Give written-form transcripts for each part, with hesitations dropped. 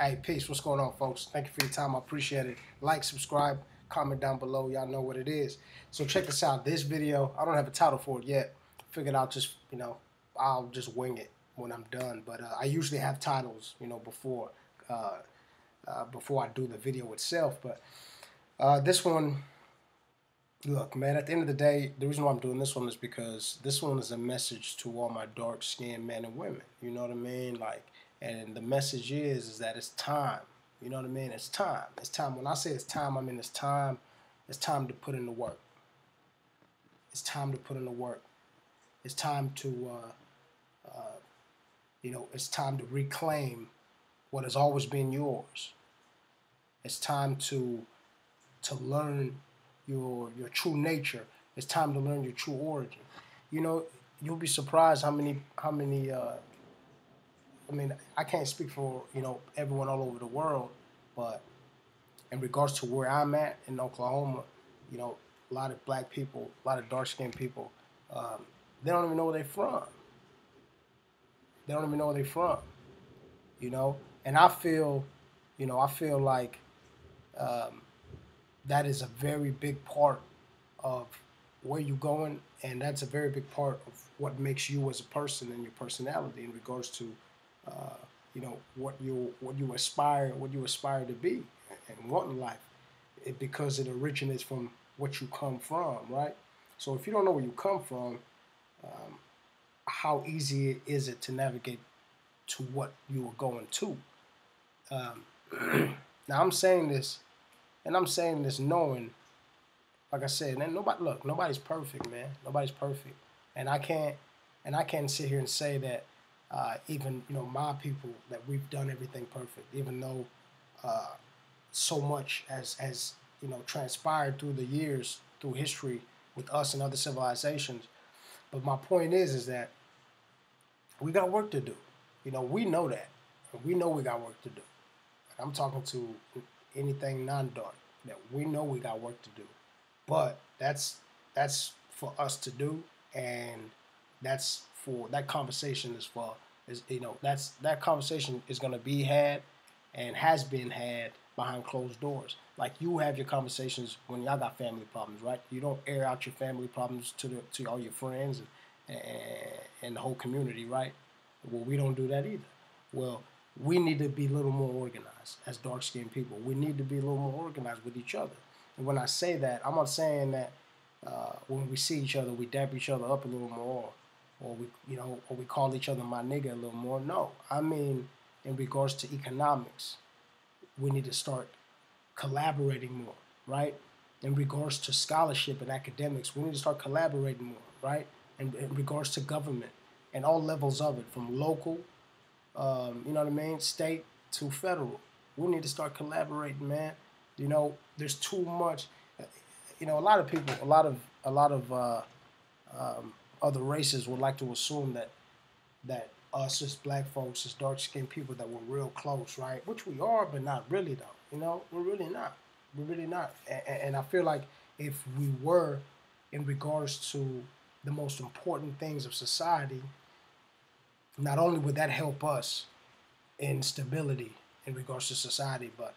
Hey, peace. What's going on, folks? Thank you for your time. I appreciate it. Like, subscribe, comment down below. Y'all know what it is. So check this out. This video, I don't have a title for it yet. Figured I'll just, I'll just wing it when I'm done. But I usually have titles, uh, before I do the video itself. But this one, look, man, at the end of the day, the reason why I'm doing this one is because this one is a message to all my dark-skinned men and women. You know what I mean? And the message is that it's time. You know what I mean? It's time. It's time. When I say it's time, I mean it's time. It's time to put in the work. It's time to put in the work. It's time to, it's time to reclaim what has always been yours. It's time to learn your true nature. It's time to learn your true origin. You know, you'll be surprised how many I mean, I can't speak for, everyone all over the world, but in regards to where I'm at in Oklahoma, a lot of black people, a lot of dark-skinned people, they don't even know where they're from. They don't even know where they're from, And I feel like that is a very big part of where you're going, and that's a very big part of what makes you as a person and your personality in regards to what you aspire to be and want in life, because it originates from what you come from, right? So if you don't know where you come from, how easy is it to navigate to what you are going to? Now I'm saying this, and I'm saying this knowing, like I said, and nobody's perfect, man. Nobody's perfect, and I can't sit here and say that even my people, that we've done everything perfect, even though so much has transpired through the years, through history, with us and other civilizations. But my point is that we got work to do. We know that. We know we got work to do. I'm talking to anything non-dark, that we know we got work to do. But that's for us to do, and that conversation that conversation is going to be had and has been had behind closed doors. Like, you have your conversations when y'all got family problems, right? You don't air out your family problems to all your friends and the whole community, right? Well, we don't do that either. Well, we need to be a little more organized as dark-skinned people. We need to be a little more organized with each other. And when I say that, I'm not saying that when we see each other, we dap each other up a little more, or we call each other my nigga a little more. No, I mean in regards to economics, we need to start collaborating more, right? In regards to scholarship and academics, we need to start collaborating more, right? And in regards to government and all levels of it, from local, state to federal, we need to start collaborating, man. There's too much. A lot of people, a lot of other races would like to assume that us as black folks, as dark-skinned people, that we're real close, right? Which we are, but not really, though. We're really not. We're really not. And I feel like if we were, in regards to the most important things of society, not only would that help us in stability in regards to society, but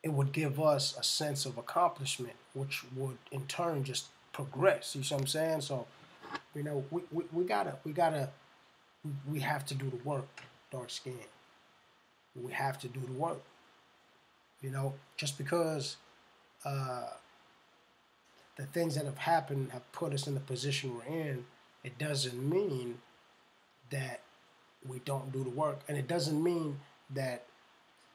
it would give us a sense of accomplishment, which would in turn just progress. You see what I'm saying? So, we have to do the work, dark skin. We have to do the work. Just because the things that have happened have put us in the position we're in, it doesn't mean that we don't do the work. And it doesn't mean that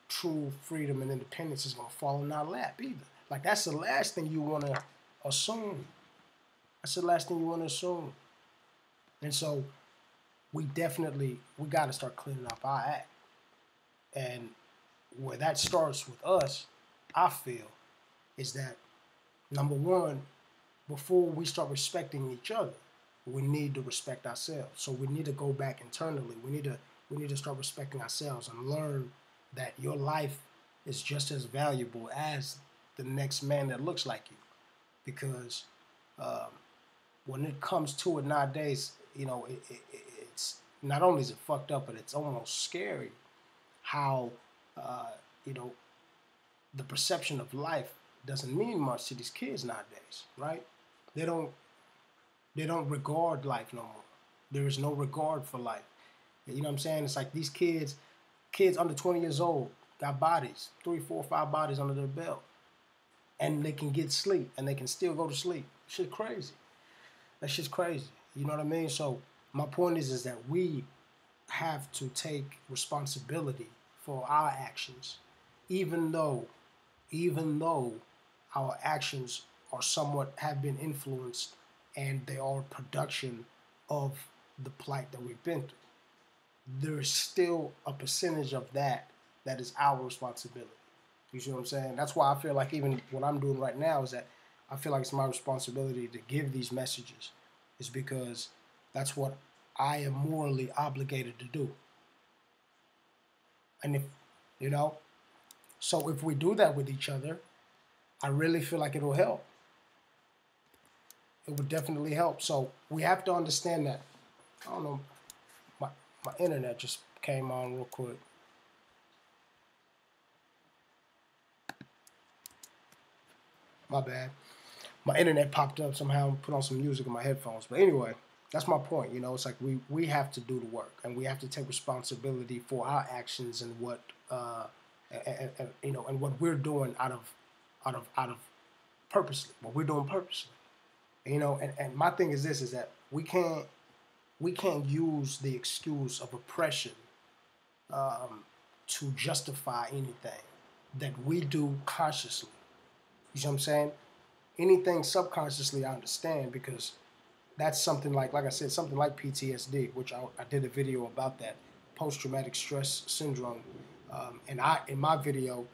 true freedom and independence is going to fall in our lap either. Like, that's the last thing you want to assume. That's the last thing you want to assume. And so we got to start cleaning up our act. And where that starts with us, I feel, is that, number one, before we start respecting each other, we need to respect ourselves. So we need to go back internally. We need to start respecting ourselves and learn that your life is just as valuable as the next man that looks like you. Because when it comes to it nowadays, it's not only is it fucked up, but it's almost scary how you know, the perception of life doesn't mean much to these kids nowadays, right? They don't they don't regard life no more. There is no regard for life. You know what I'm saying? It's like these kids under 20 years old, got bodies, 3, 4, 5 bodies under their belt, and they can get sleep, and they can still go to sleep. Shit crazy. That shit's crazy. You know what I mean? So my point is that we have to take responsibility for our actions, even though, even though our actions are somewhat have been influenced, and they are a production of the plight that we've been through. There is still a percentage of that is our responsibility. You see what I'm saying? That's why I feel like even what I'm doing right now is that I feel like it's my responsibility to give these messages, is because that's what I am morally obligated to do. And if, you know, so if we do that with each other, I really feel like it'll help. It would definitely help. So we have to understand that. I don't know, my internet just came on real quick. My bad. My internet popped up somehow and put on some music in my headphones. But anyway, that's my point. You know, it's like we have to do the work, and we have to take responsibility for our actions and what you know, and what we're doing out of purposely, what we're doing purposely. You know, and my thing is this, is that we can't use the excuse of oppression to justify anything that we do consciously. You see what I'm saying? Anything subconsciously, I understand, because that's something like I said, something like PTSD, which I did a video about that, post-traumatic stress syndrome, and in my video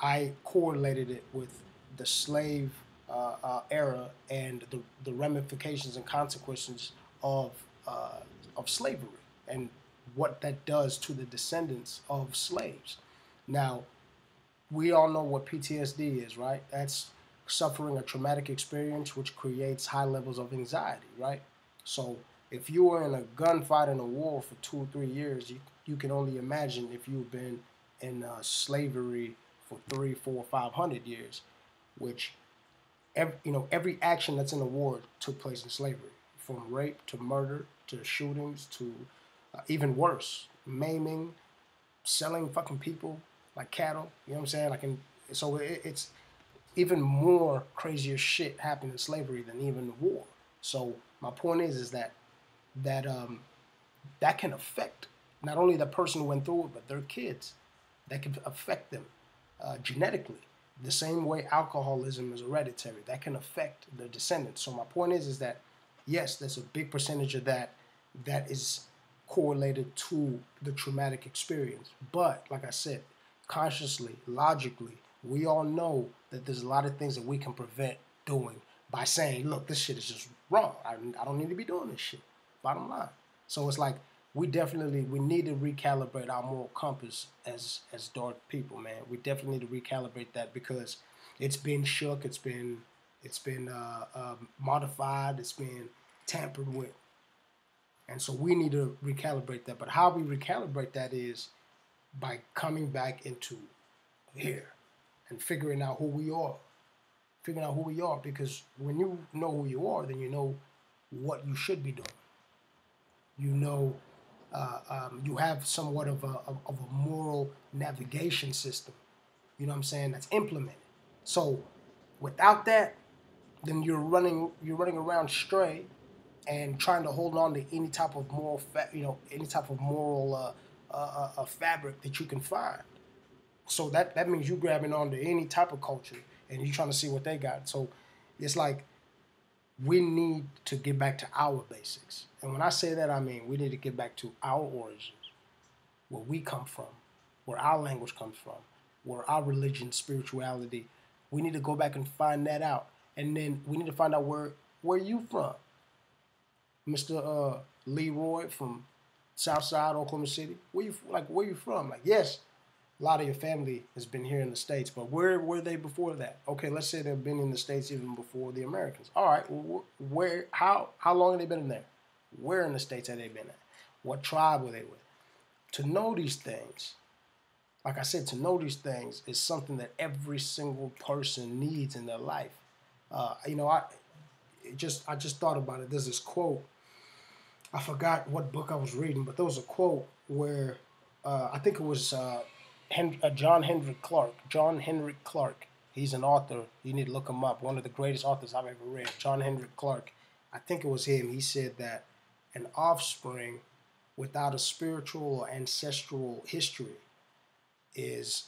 I correlated it with the slave era and the ramifications and consequences of slavery and what that does to the descendants of slaves. Now, we all know what PTSD is, right? That's suffering a traumatic experience which creates high levels of anxiety, right? So if you were in a gunfight in a war for 2 or 3 years, you can only imagine if you've been in slavery for 3, 4, 500 years, which every action that's in the war took place in slavery, from rape to murder to shootings to even worse, maiming, selling fucking people like cattle. You know what I'm saying? So it's even more crazier shit happened in slavery than even the war. So my point is that can affect not only the person who went through it, but their kids. That can affect them genetically. The same way alcoholism is hereditary, that can affect their descendants. So my point is that yes, there's a big percentage of that is correlated to the traumatic experience. But like I said, consciously, logically, we all know that there's a lot of things that we can prevent doing by saying, look, this shit is just wrong. I don't need to be doing this shit. Bottom line. So it's like we need to recalibrate our moral compass as dark people, man. We definitely need to recalibrate that, because it's been shook, it's been modified, it's been tampered with. And so we need to recalibrate that. But how we recalibrate that is by coming back into here and figuring out who we are. Figuring out who we are, because when you know who you are, then you know what you should be doing. You know, you have somewhat of a moral navigation system. You know what I'm saying? That's implemented. So without that, then you're running around stray and trying to hold on to any type of moral, any type of moral fabric that you can find. So that means you grabbing onto any type of culture and you trying to see what they got. So it's like we need to get back to our basics. And when I say that, I mean we need to get back to our origins, where we come from, where our language comes from, where our religion, spirituality. We need to go back and find that out. And then we need to find out where you from. Mr. Leroy from Southside, Oklahoma City. Where you from? Like, yes, a lot of your family has been here in the States, but where were they before that? Okay, let's say they've been in the States even before the Americans. All right, well, how long have they been in there? Where in the States have they been at? What tribe were they with? To know these things, like I said, to know these things is something that every single person needs in their life. You know, I just thought about it. There's this quote. I forgot what book I was reading, but there was a quote where I think it was John Henrik Clark. John Henrik Clark. He's an author. You need to look him up. One of the greatest authors I've ever read. John Henrik Clark. I think it was him. He said that an offspring without a spiritual or ancestral history is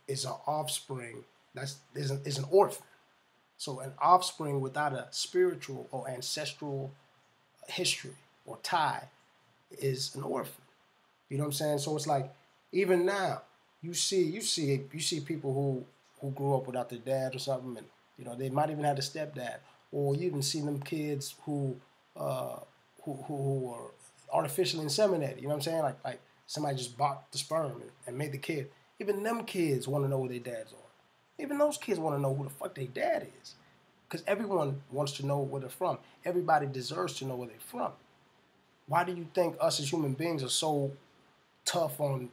an offspring is an orphan. So an offspring without a spiritual or ancestral history or tie is an orphan. You know what I'm saying? So it's like even now you see people who grew up without their dad or something, and you know they might even have a stepdad, or you even see them kids uh, who are artificially inseminated. You know what I'm saying? Like somebody just bought the sperm and made the kid. Even them kids want to know who their dads are. Even those kids want to know who the fuck their dad is. Because everyone wants to know where they're from. Everybody deserves to know where they're from. Why do you think us as human beings are so tough on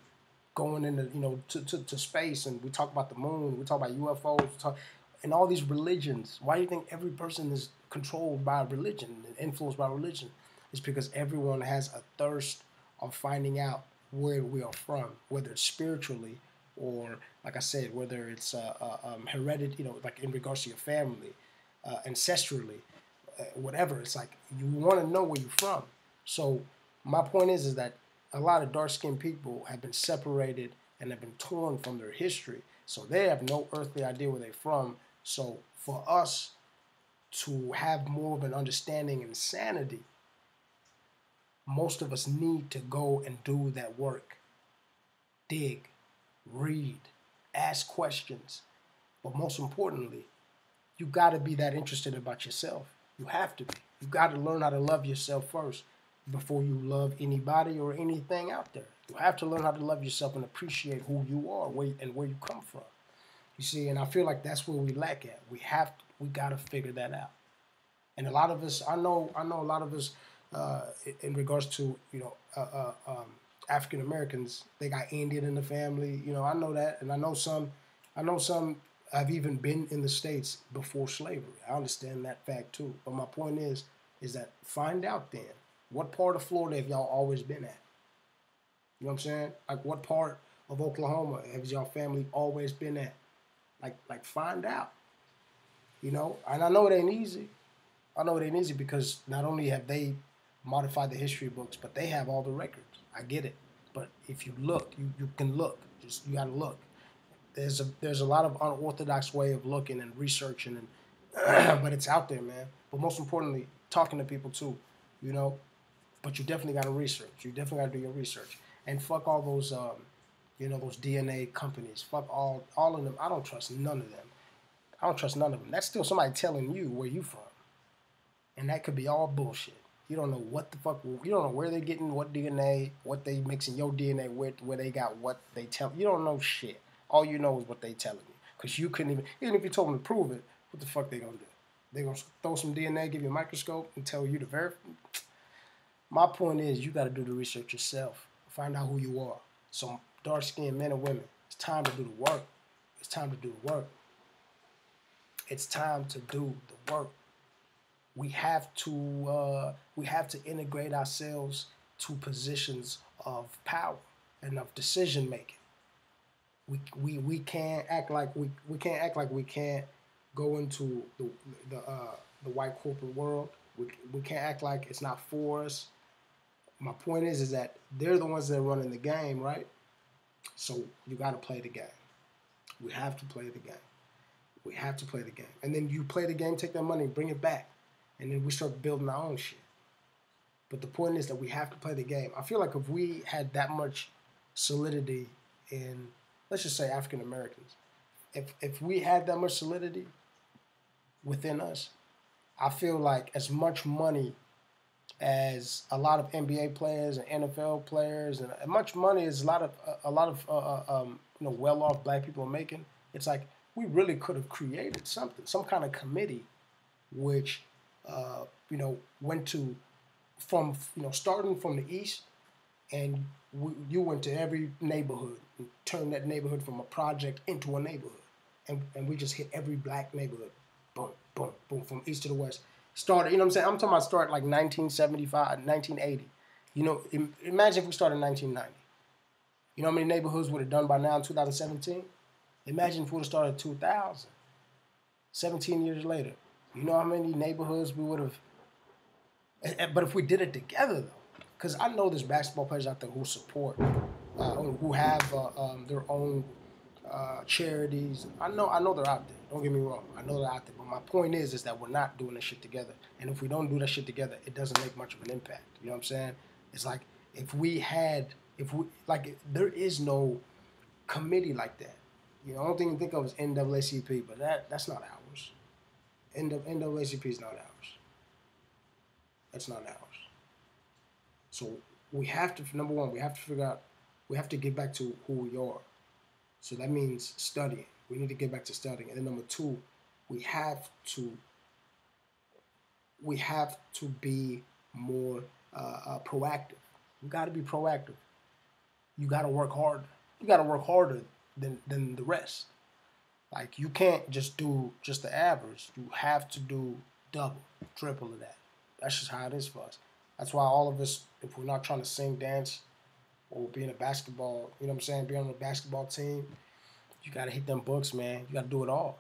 going into, you know, to space, and we talk about the moon, we talk about UFOs, and all these religions? Why do you think every person is controlled by religion and influenced by religion? It's because everyone has a thirst of finding out where we are from, whether it's spiritually or, like I said, whether it's hereditary, you know, like in regards to your family, ancestrally, whatever. It's like you want to know where you're from. So my point is that a lot of dark-skinned people have been separated and have been torn from their history. So they have no earthly idea where they're from. So for us to have more of an understanding and sanity, most of us need to go and do that work. Dig, read, ask questions. But most importantly, you got to be that interested about yourself. You have to be. You got to learn how to love yourself first before you love anybody or anything out there. You have to learn how to love yourself and appreciate who you are and where you come from. You see, and I feel like that's where we lack at. We got to figure that out. And a lot of us, I know a lot of us, in regards to, you know, African Americans, they got Indian in the family. You know, I know that, and I know some have even been in the States before slavery. I understand that fact too. But my point is that find out then, what part of Florida have y'all always been at? You know what I'm saying? Like, what part of Oklahoma has y'all family always been at? Like find out. You know, and I know it ain't easy. I know it ain't easy because not only have they modified the history books, but they have all the records. I get it. But if you look, you can look. Just you gotta look. There's a lot of unorthodox way of looking and researching, and but it's out there, man. But most importantly, talking to people too, you know. But you definitely got to research. You definitely got to do your research, and fuck all those, you know, those DNA companies. Fuck all of them. I don't trust none of them. I don't trust none of them. That's still somebody telling you where you from, and that could be all bullshit. You don't know what the fuck. You don't know where they're getting what DNA, what they mixing your DNA with, where they got what they tell. You don't know shit. All you know is what they telling you. Because you couldn't even if you told them to prove it, what the fuck they gonna do? They gonna throw some DNA, give you a microscope, and tell you to verify? My point is, you got to do the research yourself. Find out who you are. So dark-skinned men and women, it's time to do the work. It's time to do the work. It's time to do the work. We have to integrate ourselves to positions of power and of decision making. We can't act like we can't go into the white corporate world. We can't act like it's not for us. My point is that they're the ones that are running the game, right? So you got to play the game. We have to play the game. We have to play the game. And then you play the game, take that money, bring it back. And then we start building our own shit. But the point is that we have to play the game. I feel like if we had that much solidity in, let's just say, African Americans, if we had that much solidity within us, I feel like as much money as a lot of NBA players and NFL players, and as much money as a lot of you know, well-off black people are making, it's like we really could have created something, some kind of committee, which you know, went to from, you know, starting from the east and you went to every neighborhood and turned that neighborhood from a project into a neighborhood. And we just hit every black neighborhood. Boom, boom, boom, from east to the west. Started, you know what I'm saying? I'm talking about start like 1975, 1980. You know, imagine if we started in 1990. You know how many neighborhoods would have done by now in 2017? Imagine if we would have started in 2000, 17 years later. You know how many neighborhoods we would have. But if we did it together, though, because I know there's basketball players out there who support, who have their own charities. I know they're out there. Don't get me wrong. I know they're out there. But my point is that we're not doing this shit together. And if we don't do that shit together, it doesn't make much of an impact. You know what I'm saying? It's like there is no committee like that. You know, the only thing you think of is NAACP, but that's not ours. NAACP is not ours. That's not ours. So we have to, number one, we have to figure out, we have to get back to who we are. So that means studying. We need to get back to studying. And then number two, we have to be more proactive. We got to be proactive. You got to work harder. You got to work harder than the rest. Like, you can't just do just the average. You have to do double, triple of that. That's just how it is for us. That's why all of us, if we're not trying to sing, dance, or be in a basketball, you know what I'm saying, be on a basketball team, you got to hit them books, man. You got to do it all.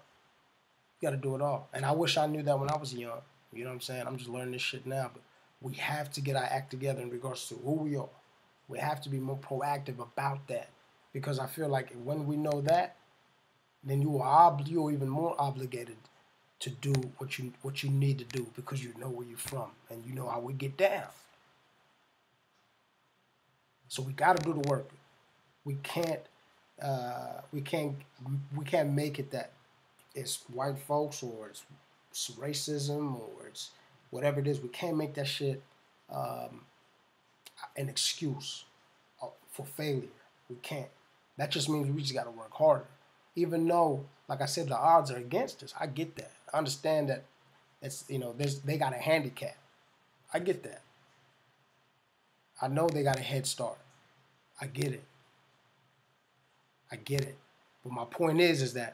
You got to do it all. And I wish I knew that when I was young. You know what I'm saying? I'm just learning this shit now. But we have to get our act together in regards to who we are. We have to be more proactive about that. Because I feel like when we know that, then you're even more obligated to do what you need to do, because you know where you're from and you know how we get down. So we got to do the work. We can't make it that it's white folks or it's racism or it's whatever it is. We can't make that shit an excuse for failure. We can't. That just means we just got to work harder. Even though, like I said, the odds are against us. I get that. I understand that it's, you know, they got a handicap. I get that. I know they got a head start. I get it. I get it. But my point is that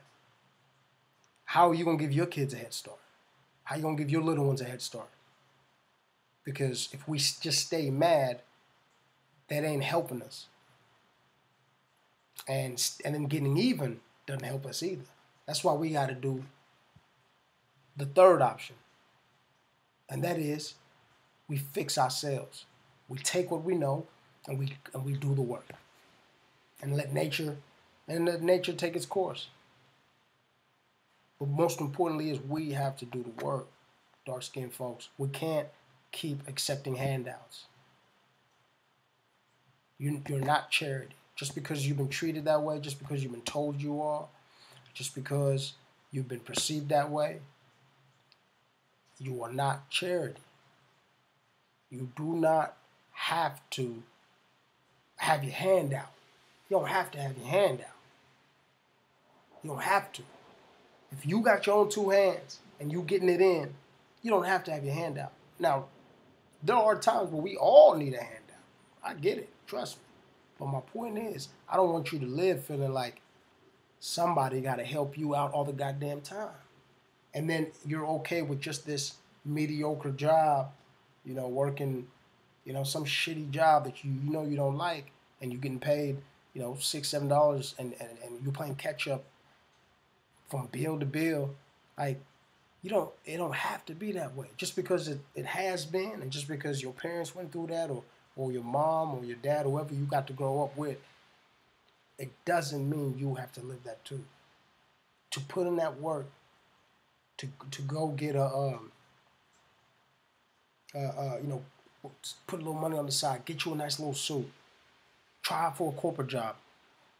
how are you going to give your kids a head start? How are you going to give your little ones a head start? Because if we just stay mad, that ain't helping us. And then getting even doesn't help us either. That's why we got to do the third option. And that is, we fix ourselves. We take what we know and we do the work. And let nature take its course. But most importantly is we have to do the work, dark-skinned folks. We can't keep accepting handouts. You're not charity. Just because you've been treated that way, just because you've been told you are, just because you've been perceived that way, you are not charity. You do not have to have your hand out. You don't have to have your hand out. You don't have to. If you got your own two hands and you getting it in, you don't have to have your hand out. Now, there are times where we all need a handout. I get it. Trust me. But my point is, I don't want you to live feeling like somebody got to help you out all the goddamn time. And then you're okay with just this mediocre job, you know, working, you know, some shitty job that you know you don't like, and you're getting paid, you know, $6, $7, and you're playing catch up from bill to bill. Like, it don't have to be that way. Just because it has been, and just because your parents went through that, or your mom or your dad, whoever you got to grow up with, it doesn't mean you have to live that too. To put in that work, to go get you know, put a little money on the side, get you a nice little suit, try out for a corporate job.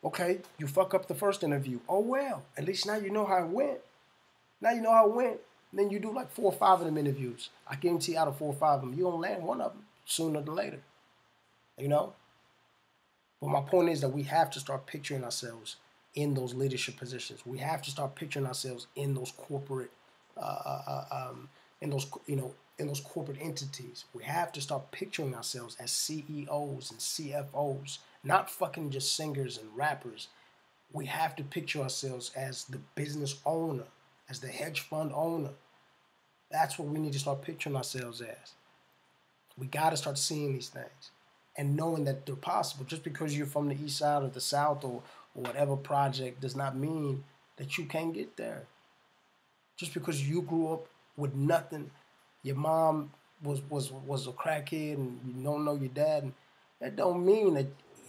Okay, you fuck up the first interview. Oh well, at least now you know how it went. Now you know how it went. Then you do like 4 or 5 of them interviews. I guarantee out of 4 or 5 of them, you're gonna land one of them sooner than later. You know? But my point is that we have to start picturing ourselves in those leadership positions. We have to start picturing ourselves in those corporate, in those corporate entities. We have to start picturing ourselves as CEOs and CFOs not fucking just singers and rappers. We have to picture ourselves as the business owner, as the hedge fund owner. That's what we need to start picturing ourselves as. We got to start seeing these things and knowing that they're possible. Just because you're from the east side or the south or whatever project does not mean that you can't get there. Just because you grew up with nothing, your mom was a crackhead and you don't know your dad, and that don't mean that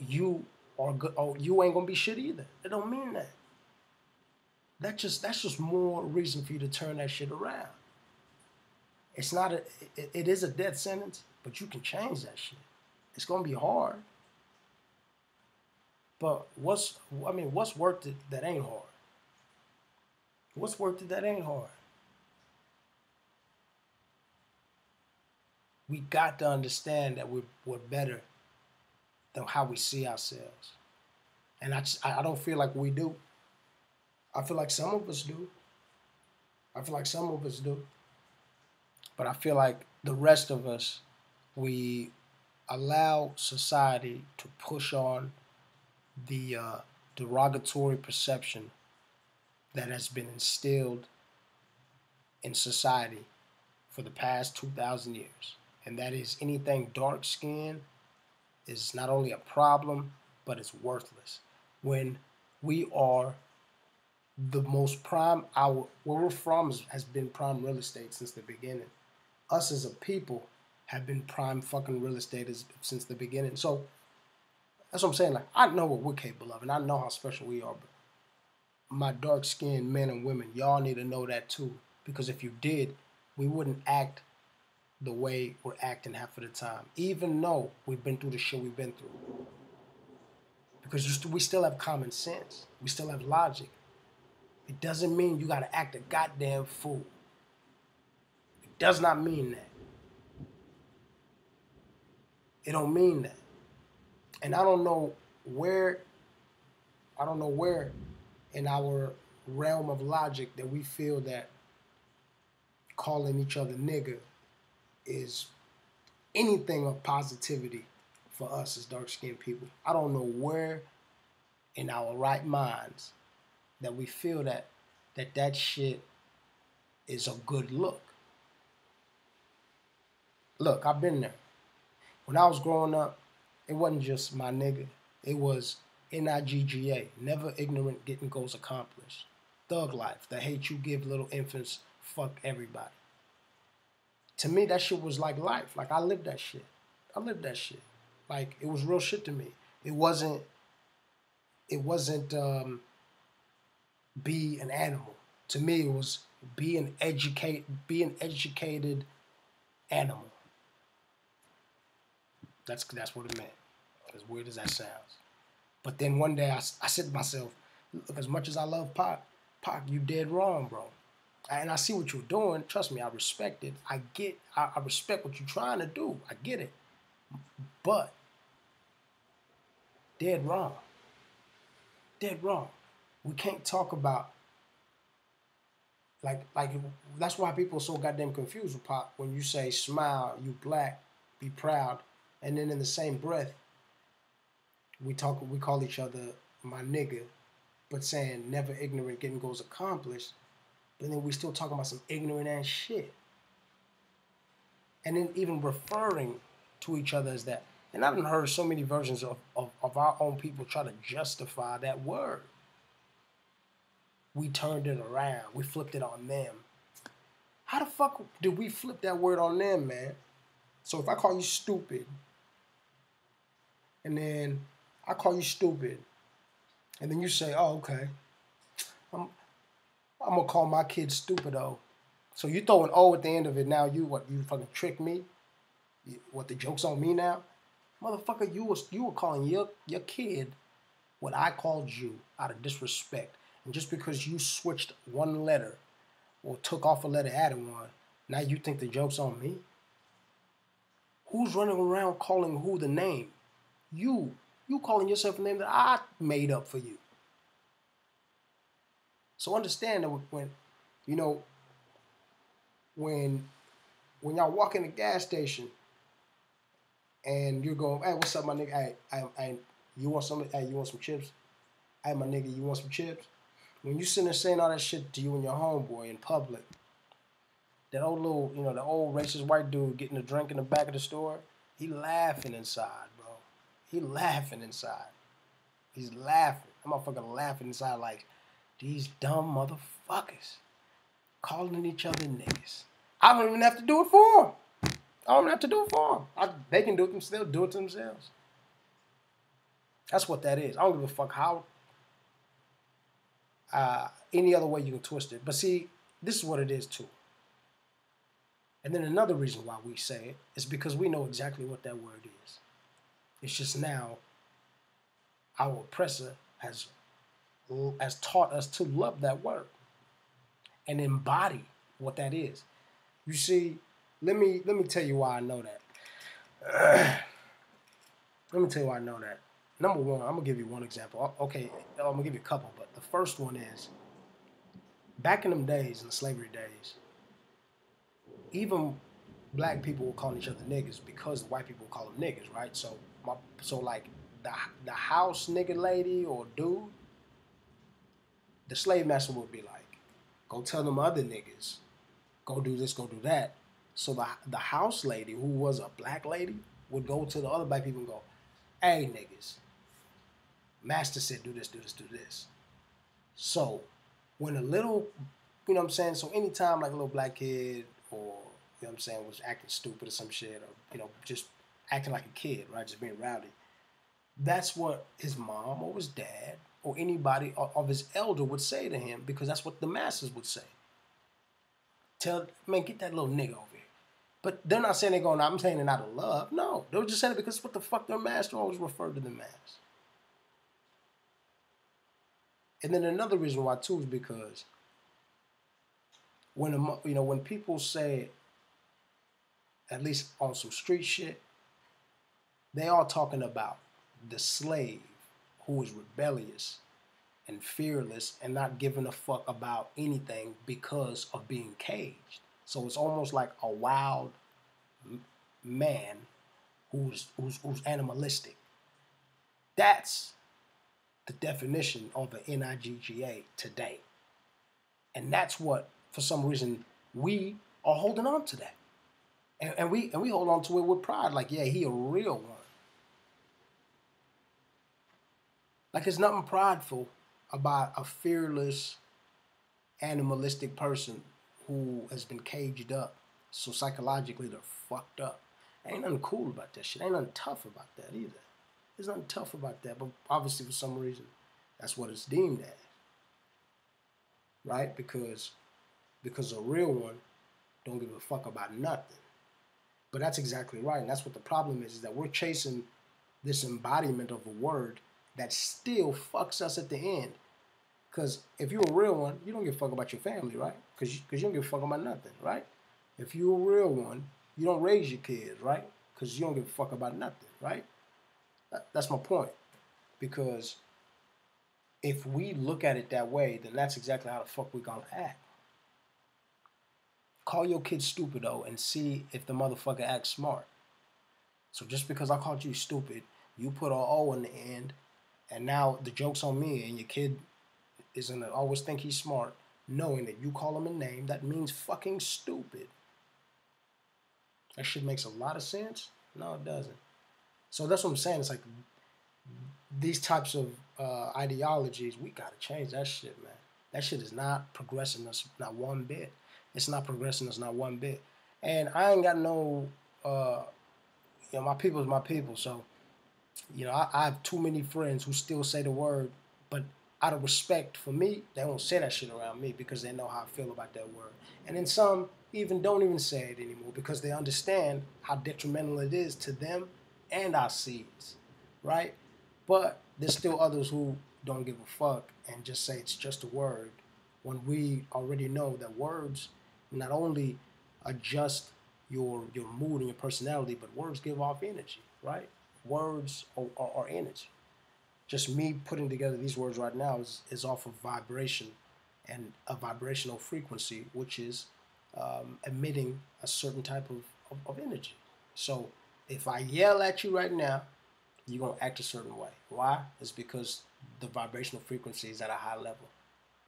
you are good or you ain't gonna be shit either. That don't mean that. That's just more reason for you to turn that shit around. It's not it is a death sentence, but you can change that shit. It's gonna be hard. But what's worth it that ain't hard? What's worth it that ain't hard? We got to understand that we're better than how we see ourselves. And I don't feel like we do. I feel like some of us do. I feel like some of us do. But I feel like the rest of us, we allow society to push on the derogatory perception that has been instilled in society for the past 2,000 years. And that is anything dark skinned is not only a problem, but it's worthless. When we are the most prime, where we're from has been prime real estate since the beginning. Us as a people have been prime fucking real estate since the beginning. So that's what I'm saying. Like, I know what we're capable of, and I know how special we are. But my dark-skinned men and women, y'all need to know that too. Because if you did, we wouldn't act the way we're acting half of the time, even though we've been through the shit we've been through. Because we still have common sense. We still have logic. It doesn't mean you gotta act a goddamn fool. It does not mean that. It don't mean that. And I don't know where in our realm of logic that we feel that calling each other nigger is anything of positivity for us as dark-skinned people. I don't know where in our right minds that we feel that shit is a good look. Look, I've been there. When I was growing up, it wasn't just my nigga. It was NIGGA, never ignorant, getting goals accomplished. Thug life, the hate you give little infants, fuck everybody. To me, that shit was like life. Like, I lived that shit. Like, it was real shit to me. It wasn't be an animal. To me, it was be an educated animal. That's what it meant. As weird as that sounds. But then one day I said to myself, look, as much as I love Pac, you dead wrong, bro. And I see what you're doing. Trust me, I respect it. I respect what you're trying to do. I get it. But dead wrong. Dead wrong. We can't talk about like that's why people are so goddamn confused with Pac when you say smile, you black, be proud, and then in the same breath we call each other my nigga, but saying never ignorant, getting goals accomplished, but then we still talking about some ignorant ass shit. And then even referring to each other as that. And I've heard so many versions of our own people try to justify that word. We turned it around. We flipped it on them. How the fuck did we flip that word on them, man? So if I call you stupid, and then I call you stupid, and then you say, oh, okay, I'm gonna call my kid stupid, though. So you throw an O at the end of it now, you fucking trick me? What, the joke's on me now? Motherfucker, you were calling your kid what I called you out of disrespect. And just because you switched one letter or took off a letter, added one, now you think the joke's on me? Who's running around calling who the name? You calling yourself a name that I made up for you. So understand that when y'all walk in the gas station and you're going, hey, what's up, my nigga? You want some? Hey, you want some chips? Hey, my nigga, you want some chips? When you sitting there saying all that shit to you and your homeboy in public, that old little, the old racist white dude getting a drink in the back of the store, he laughing inside, bro. He laughing inside. He's laughing. That motherfucker laughing inside like, these dumb motherfuckers calling each other niggas. I don't even have to do it for them. I don't have to do it for them. They can do it themselves. Do it to themselves. That's what that is. I don't give a fuck how any other way you can twist it. But see, this is what it is too. And then another reason why we say it is because we know exactly what that word is. It's just now our oppressor has taught us to love that word and embody what that is. You see, let me tell you why I know that. Let me tell you why I know that. Number one, I'm gonna give you one example. Okay, I'm gonna give you a couple, but the first one is back in them days, in the slavery days, even black people were calling each other niggas because the white people would call them niggas, right? So like the house nigga lady or dude, the slave master would be like, go tell them other niggas, go do this, go do that. So the house lady, who was a black lady, would go to the other black people and go, hey niggas, master said do this, do this, do this. So when a little, you know what I'm saying? So anytime like a little black kid or, you know what I'm saying, was acting stupid or some shit or, just acting like a kid, right? Just being rowdy. That's what his mom or his dad or anybody of his elder would say to him because that's what the masters would say. Man, get that little nigga over here. But they're not saying they're going, I'm saying it out of love. No, they were just saying it because what the fuck their master always referred to them as. And then another reason why too is because when people say, at least on some street shit, they are talking about the slave who is rebellious and fearless and not giving a fuck about anything because of being caged. So it's almost like a wild man who's animalistic. That's the definition of the NIGGA today. And that's what, for some reason, we are holding on to that. And we hold on to it with pride, like, yeah, he a real one. Like, there's nothing prideful about a fearless, animalistic person who has been caged up, so psychologically they're fucked up. Ain't nothing cool about that shit. Ain't nothing tough about that either. There's nothing tough about that, but obviously for some reason, that's what it's deemed as, right? Because a real one don't give a fuck about nothing. But that's exactly right, and that's what the problem is that we're chasing this embodiment of a word that still fucks us at the end. Because if you're a real one, you don't give a fuck about your family, right? Because you don't give a fuck about nothing, right? If you're a real one, you don't raise your kids, right? Because you don't give a fuck about nothing, right? That's my point. Because if we look at it that way, then that's exactly how the fuck we're gonna act. Call your kid stupid though and see if the motherfucker acts smart. So just because I called you stupid, you put an O in the end, and now the joke's on me, and your kid is gonna always think he's smart, knowing that you call him a name that means fucking stupid. That shit makes a lot of sense. No, it doesn't. So that's what I'm saying. It's like these types of ideologies, we gotta change that shit, man. That shit is not progressing us not one bit. It's not progressing us not one bit. And I ain't got no, my people is my people. So, I have too many friends who still say the word, but out of respect for me, they won't say that shit around me because they know how I feel about that word. And then some even don't even say it anymore because they understand how detrimental it is to them and our seeds, right? But there's still others who don't give a fuck and just say it's just a word when we already know that words not only adjust your mood and your personality, but words give off energy, right? Words are energy. Just me putting together these words right now is off of vibration and a vibrational frequency, which is emitting a certain type of energy. So if I yell at you right now, you're gonna act a certain way. Why? It's because the vibrational frequency is at a high level.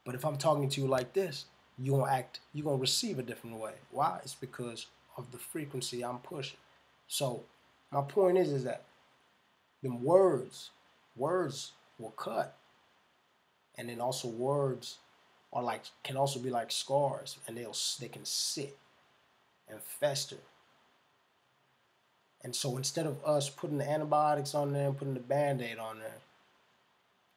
But if I'm talking to you like this, you're gonna receive a different way. Why? It's because of the frequency I'm pushing. So my point is that them words will cut, and then also words are like can also be like scars, and they can sit and fester. And so instead of us putting the antibiotics on there and putting the band-aid on there,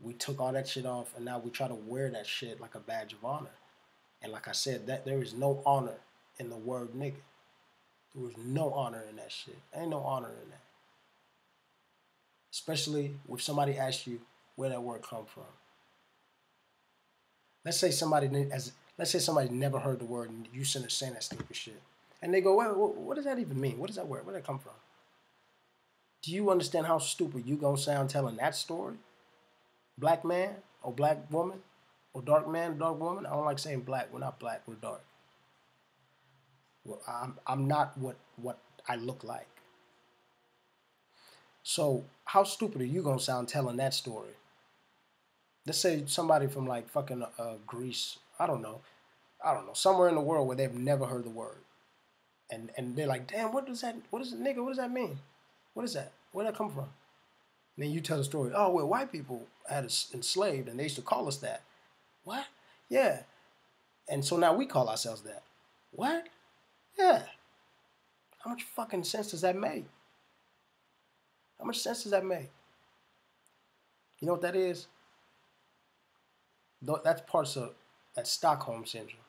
we took all that shit off, and now we try to wear that shit like a badge of honor. And like I said, that there is no honor in the word nigga. There is no honor in that shit. There ain't no honor in that. Especially if somebody asks you where that word come from. Let's say somebody never heard the word and you send saying that stupid shit, and they go, well, what does that even mean? What is that word? Where did that come from? Do you understand how stupid you gonna sound telling that story? Black man or black woman or dark man, dark woman. I don't like saying black. We're not black. We're dark. Well, I'm not what I look like. So how stupid are you gonna sound telling that story? Let's say somebody from like fucking Greece. I don't know, somewhere in the world where they've never heard the word, and they're like, damn, what is that? What is it, nigga? What does that mean? What is that? Where'd that come from? And then you tell the story. Oh, well, white people had us enslaved, and they used to call us that. What? Yeah. And so now we call ourselves that. What? Yeah. How much fucking sense does that make? How much sense does that make? You know what that is? That's parts of that Stockholm syndrome.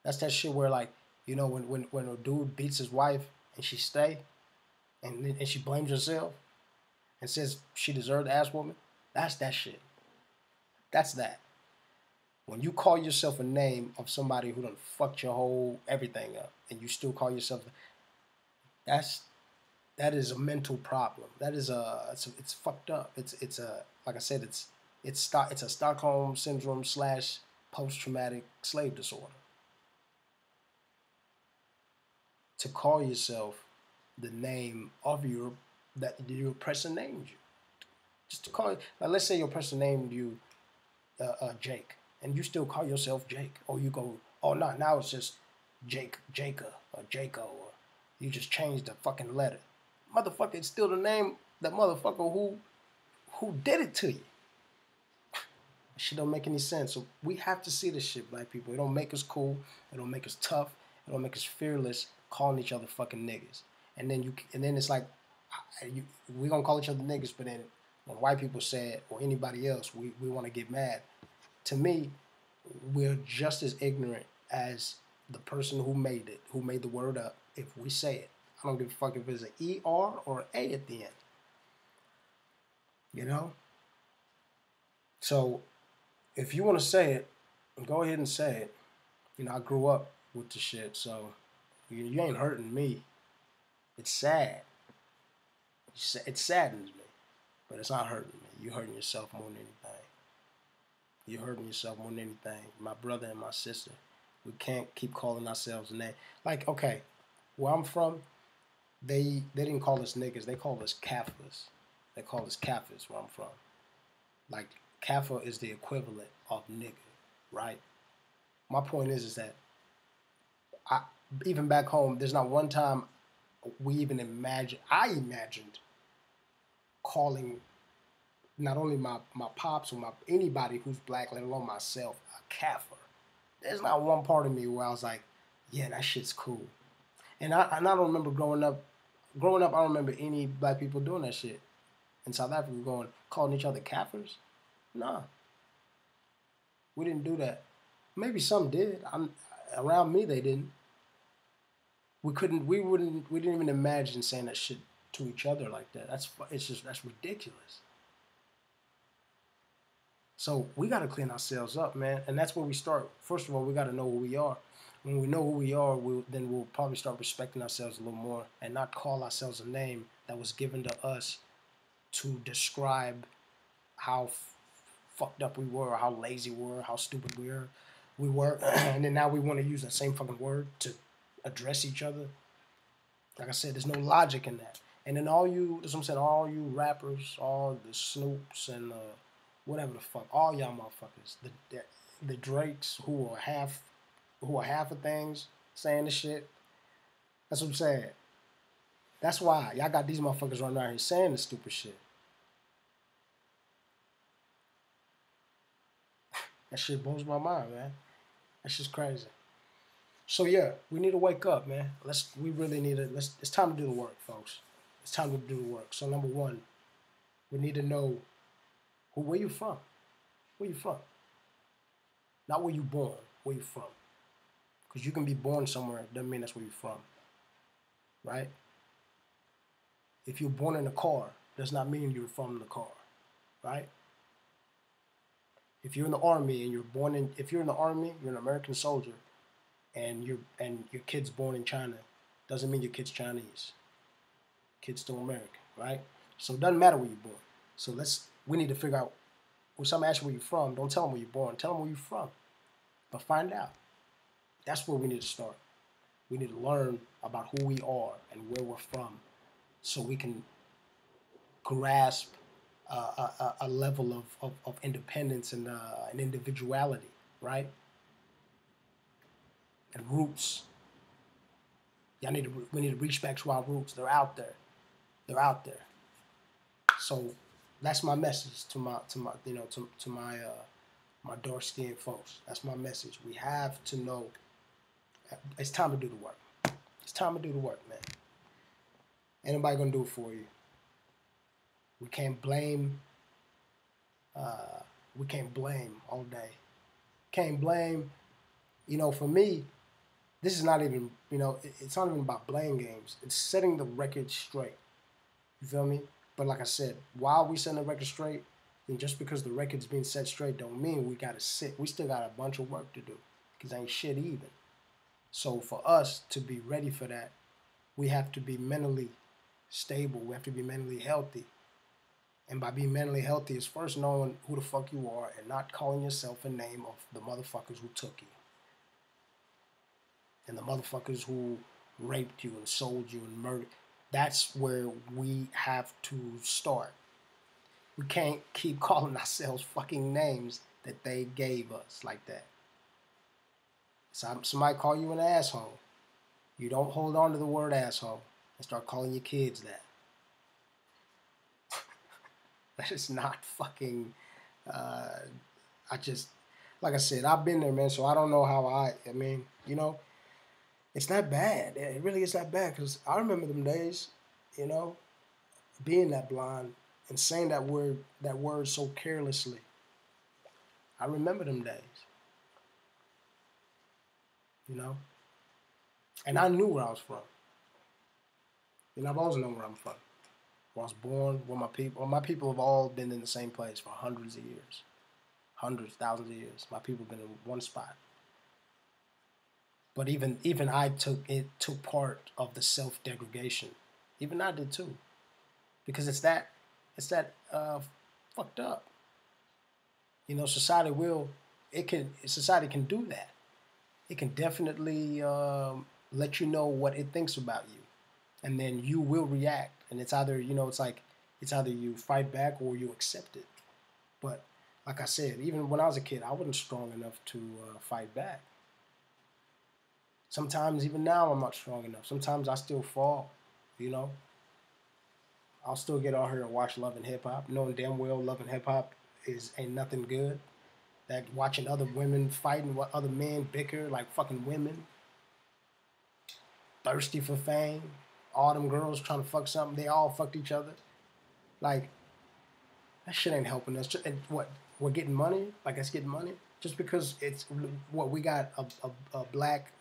That's that shit where, like, you know, when a dude beats his wife and she stay, and she blames herself and says she deserved the ass woman. That's that shit. That's that. When you call yourself a name of somebody who done fucked your whole everything up, and you still call yourself, that is a mental problem. That is it's fucked up. It's a like I said, it's a Stockholm syndrome / post-traumatic slave disorder. To call yourself the name of that your oppressor named you. Just to call it, like, let's say your oppressor named you Jake, and you still call yourself Jake, or you go, oh no, now it's just Jacob, or Jaco, or you just changed the fucking letter. Motherfucker, it's still the name that motherfucker who did it to you. That shit don't make any sense. So we have to see this shit, black people. It don't make us cool. It don't make us tough. It don't make us fearless, calling each other fucking niggas. And then it's like, we gonna call each other niggas, but then when white people say it, or anybody else, we want to get mad. To me, we're just as ignorant as the person who made it, who made the word up. If we say it, I don't give a fuck if it's an ER or an A at the end. You know? So if you want to say it, go ahead and say it. You know, I grew up with the shit, so you ain't hurting me. It's sad. It saddens me, but it's not hurting me. You're hurting yourself more than anything. You're hurting yourself more than anything. My brother and my sister, we can't keep calling ourselves a name. Like, okay, where I'm from, they didn't call us niggas. They called us Kafirs. They call us Kafirs where I'm from. Like, Kafir is the equivalent of nigga, right? My point is that even back home, there's not one time I imagined calling not only my pops or anybody who's black, let alone myself, a Kafir. There's not one part of me where I was like, yeah, that shit's cool. And I don't remember growing up, I don't remember any black people doing that shit. In South Africa, calling each other Kafirs? Nah. We didn't do that. Maybe some did. Around me, they didn't. We didn't even imagine saying that shit to each other like that. That's ridiculous. So we got to clean ourselves up, man. And that's where we start. First of all, we got to know who we are. When we know who we are, then we'll probably start respecting ourselves a little more and not call ourselves a name that was given to us to describe how fucked up we were, or how lazy we were, how stupid we were. And then now we want to use that same fucking word to address each other. Like I said, there's no logic in that. And then all you, that's what I'm saying, all you rappers, all the Snoops and whatever the fuck, all y'all motherfuckers, the Drakes who are half of things saying the shit. That's what I'm saying. That's why y'all got these motherfuckers running around here saying the stupid shit. That shit blows my mind, man. That's just crazy. So yeah, we need to wake up, man. We really need to it's time to do the work, folks. It's time to do the work. So number one, we need to know where you from. Where you from? Not where you born, where you from. Because you can be born somewhere, doesn't mean that's where you're from. Right? If you're born in a car, does not mean you're from the car. Right? If you're in the army and if you're in the army, you're an American soldier, and your kid's born in China, doesn't mean your kid's Chinese. Kid's still American, right? So it doesn't matter where you're born. So we need to figure out, when somebody asks you where you're from, don't tell them where you're born, tell them where you're from. But find out. That's where we need to start. We need to learn about who we are and where we're from so we can grasp a level of independence and individuality, right? And roots. We need to reach back to our roots. They're out there. They're out there. So that's my message to my my dark skinned folks. That's my message. We have to know. It's time to do the work. It's time to do the work, man. Ain't nobody gonna do it for you. We can't blame. We can't blame all day. Can't blame. For me, this is not even. It's not even about blame games. It's setting the record straight. You feel me? But like I said, while we setting the record straight, and just because the record's being set straight don't mean we gotta sit. We still got a bunch of work to do. Because ain't shit even. So for us to be ready for that, we have to be mentally stable. We have to be mentally healthy. And by being mentally healthy is first knowing who the fuck you are and not calling yourself a name of the motherfuckers who took you. And the motherfuckers who raped you and sold you and murdered. That's where we have to start. We can't keep calling ourselves fucking names that they gave us like that. So somebody call you an asshole. You don't hold on to the word asshole and start calling your kids that. That is not fucking, like I said, I've been there, man, so I don't know how it's not bad. It really is that bad because I remember them days, being that blind and saying that word so carelessly. I remember them days, and I knew where I was from. I've always known where I'm from. Where I was born, where my people have all been in the same place for hundreds of years. Hundreds, thousands of years. My people have been in one spot. But even I took part of the self-degradation. Even I did too. Because it's that fucked up. Society can do that. It can definitely let you know what it thinks about you. And then you will react. And it's either, it's either you fight back or you accept it. But like I said, even when I was a kid, I wasn't strong enough to fight back. Sometimes, even now, I'm not strong enough. Sometimes I still fall, I'll still get on here and watch Love and Hip Hop, knowing damn well Love and Hip Hop ain't nothing good. That watching other women fighting, what other men bicker like fucking women, thirsty for fame. All them girls trying to fuck something, they all fucked each other. Like, that shit ain't helping us. And what, we're getting money? Like, that's getting money? Just because we got a black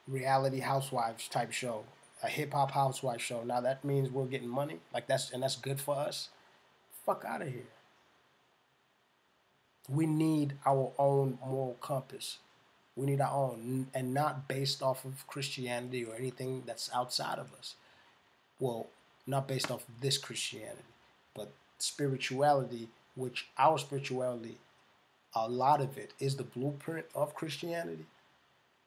reality housewives type show, a hip-hop housewife show. Now that means we're getting money? Like, that's good for us? Fuck out of here. We need our own moral compass. We need our own, and not based off of Christianity or anything that's outside of us. Well, not based off of this Christianity, but spirituality, which our spirituality, a lot of it is the blueprint of Christianity.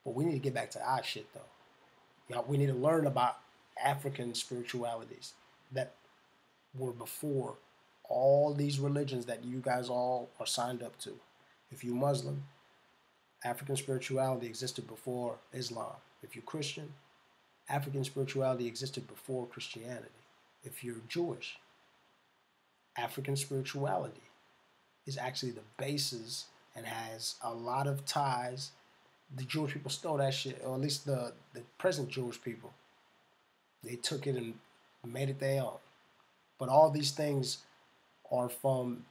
But we need to get back to our shit, though. We need to learn about African spiritualities. that were before all these religions that you guys all are signed up to. If you're Muslim, African spirituality existed before Islam. If you're Christian, African spirituality existed before Christianity. If you're Jewish, African spirituality is actually the basis and has a lot of ties. The Jewish people stole that shit, or at least the present Jewish people. They took it and made it their own. But all these things are from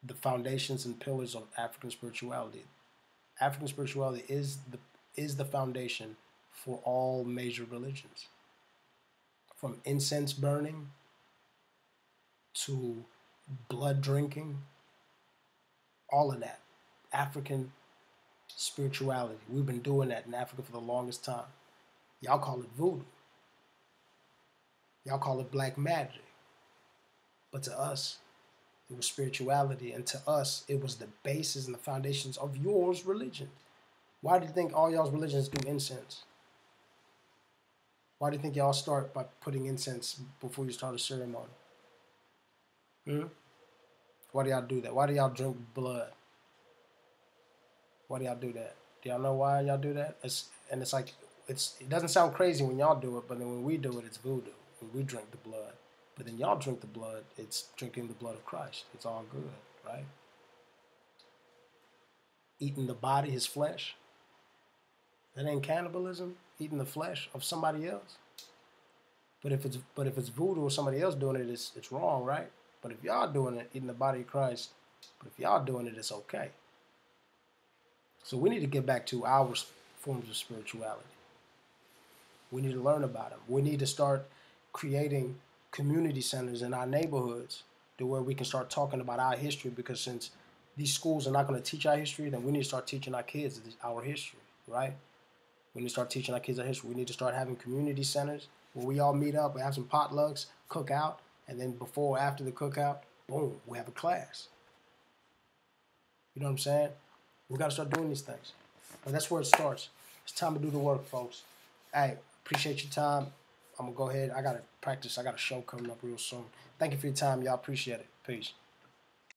the foundations and pillars of African spirituality. African spirituality is the foundation for all major religions. From incense burning to blood drinking, all of that. African spirituality. We've been doing that in Africa for the longest time. Y'all call it voodoo. Y'all call it black magic. But to us, it was spirituality, and to us, it was the basis and the foundations of yours religion. Why do you think all y'all's religions do incense? Why do you think y'all start by putting incense before you start a ceremony? Why do y'all do that? Why do y'all drink blood? Why do y'all do that? Do y'all know why y'all do that? It's like, it doesn't sound crazy when y'all do it, but then when we do it, it's voodoo. When we drink the blood. But then y'all drink the blood, it's drinking the blood of Christ. It's all good, right? Eating the body, his flesh. That ain't cannibalism, eating the flesh of somebody else. But if it's voodoo or somebody else doing it, it's wrong, right? But if y'all doing it, eating the body of Christ, but if y'all doing it, it's okay. So we need to get back to our forms of spirituality. We need to learn about them. We need to start creating community centers in our neighborhoods to where we can start talking about our history, because since these schools are not going to teach our history, then we need to start teaching our kids our history, right? We need to start teaching our kids our history. We need to start having community centers where we all meet up, we have some potlucks, cook out, and then before or after the cookout, boom, we have a class. You know what I'm saying? We got to start doing these things. But that's where it starts. It's time to do the work, folks. Hey, appreciate your time. I'm going to go ahead. I got to practice. I got a show coming up real soon. Thank you for your time, y'all. Appreciate it. Peace.